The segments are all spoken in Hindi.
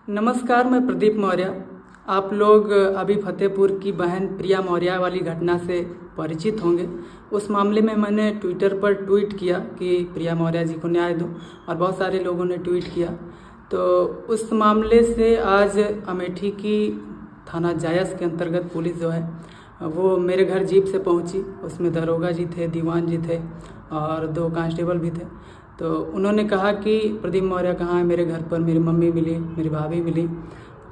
नमस्कार, मैं प्रदीप मौर्य। आप लोग अभी फतेहपुर की बहन प्रिया मौर्य वाली घटना से परिचित होंगे। उस मामले में मैंने ट्विटर पर ट्वीट किया कि प्रिया मौर्य जी को न्याय दो, और बहुत सारे लोगों ने ट्वीट किया। तो उस मामले से आज अमेठी की थाना जायस के अंतर्गत पुलिस जो है वो मेरे घर जीप से पहुंची। उसमें दरोगा जी थे, दीवान जी थे और 2 कांस्टेबल भी थे। तो उन्होंने कहा कि प्रदीप मौर्य कहाँ है। मेरे घर पर मेरी मम्मी मिली, मेरी भाभी मिली।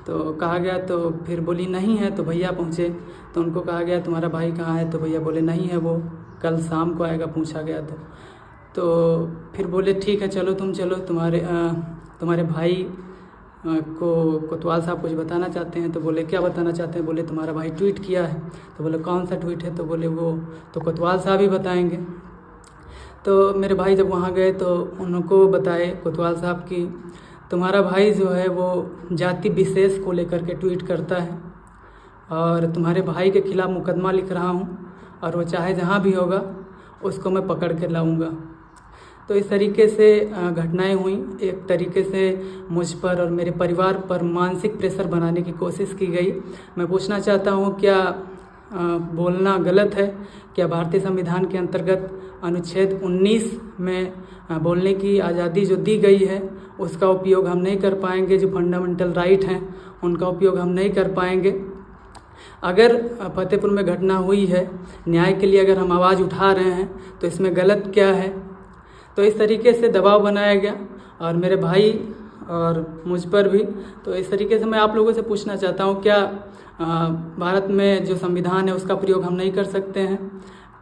तो कहा गया, तो फिर बोली नहीं है। तो भैया पहुँचे तो उनको कहा गया तुम्हारा भाई कहाँ है। तो भैया बोले नहीं है, वो कल शाम को आएगा। पूछा गया तो फिर बोले ठीक है, चलो तुम चलो, तुम्हारे भाई को कोतवाल साहब कुछ बताना चाहते हैं। तो बोले क्या बताना चाहते हैं। बोले तुम्हारा भाई ट्वीट किया है। तो बोले कौन सा ट्वीट है। तो बोले वो तो कोतवाल साहब ही बताएंगे। तो मेरे भाई जब वहाँ गए तो उनको बताए कोतवाल साहब की तुम्हारा भाई जो है वो जाति विशेष को लेकर के ट्वीट करता है और तुम्हारे भाई के खिलाफ़ मुकदमा लिख रहा हूँ, और वो चाहे जहाँ भी होगा उसको मैं पकड़ के लाऊंगा। तो इस तरीके से घटनाएं हुई। एक तरीके से मुझ पर और मेरे परिवार पर मानसिक प्रेशर बनाने की कोशिश की गई। मैं पूछना चाहता हूँ, क्या बोलना गलत है? क्या भारतीय संविधान के अंतर्गत अनुच्छेद 19 में बोलने की आज़ादी जो दी गई है उसका उपयोग हम नहीं कर पाएंगे? जो फंडामेंटल राइट हैं उनका उपयोग हम नहीं कर पाएंगे? अगर फतेहपुर में घटना हुई है, न्याय के लिए अगर हम आवाज़ उठा रहे हैं तो इसमें गलत क्या है? तो इस तरीके से दबाव बनाया गया और मेरे भाई और मुझ पर भी। तो इस तरीके से मैं आप लोगों से पूछना चाहता हूँ, क्या भारत में जो संविधान है उसका प्रयोग हम नहीं कर सकते हैं?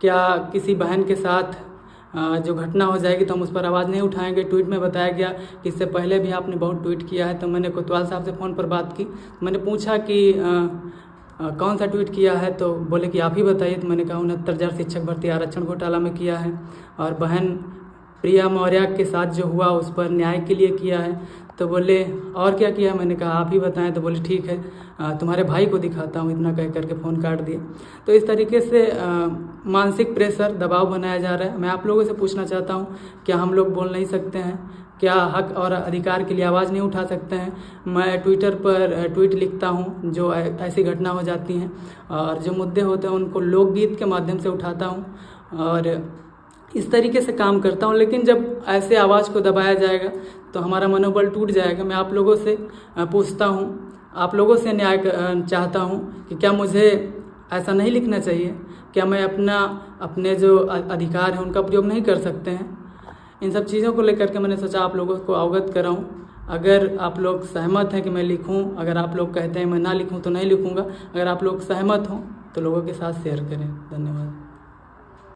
क्या किसी बहन के साथ जो घटना हो जाएगी तो हम उस पर आवाज़ नहीं उठाएंगे? ट्वीट में बताया गया कि इससे पहले भी आपने बहुत ट्वीट किया है। तो मैंने कोतवाल साहब से फ़ोन पर बात की। मैंने पूछा कि कौन सा ट्वीट किया है। तो बोले कि आप ही बताइए। तो मैंने कहा 69,000 शिक्षक भर्ती आरक्षण घोटाला में किया है, और बहन प्रिया मौर्य के साथ जो हुआ उस पर न्याय के लिए किया है। तो बोले और क्या किया? मैंने कहा आप ही बताएं। तो बोले ठीक है, तुम्हारे भाई को दिखाता हूँ। इतना कह करके फ़ोन काट दिया। तो इस तरीके से मानसिक प्रेशर, दबाव बनाया जा रहा है। मैं आप लोगों से पूछना चाहता हूँ, क्या हम लोग बोल नहीं सकते हैं? क्या हक और अधिकार के लिए आवाज़ नहीं उठा सकते हैं? मैं ट्विटर पर ट्वीट लिखता हूँ जो ऐसी घटना हो जाती हैं, और जो मुद्दे होते हैं उनको लोकगीत के माध्यम से उठाता हूँ और इस तरीके से काम करता हूँ। लेकिन जब ऐसे आवाज़ को दबाया जाएगा तो हमारा मनोबल टूट जाएगा। मैं आप लोगों से पूछता हूँ, आप लोगों से न्याय चाहता हूँ कि क्या मुझे ऐसा नहीं लिखना चाहिए? क्या मैं अपने जो अधिकार हैं उनका प्रयोग नहीं कर सकते हैं? इन सब चीज़ों को लेकर के मैंने सोचा आप लोगों को अवगत कराऊं। अगर आप लोग सहमत हैं कि मैं लिखूं, अगर आप लोग कहते हैं मैं ना लिखूं तो नहीं लिखूंगा। अगर आप लोग सहमत हों तो लोगों के साथ शेयर करें। धन्यवाद।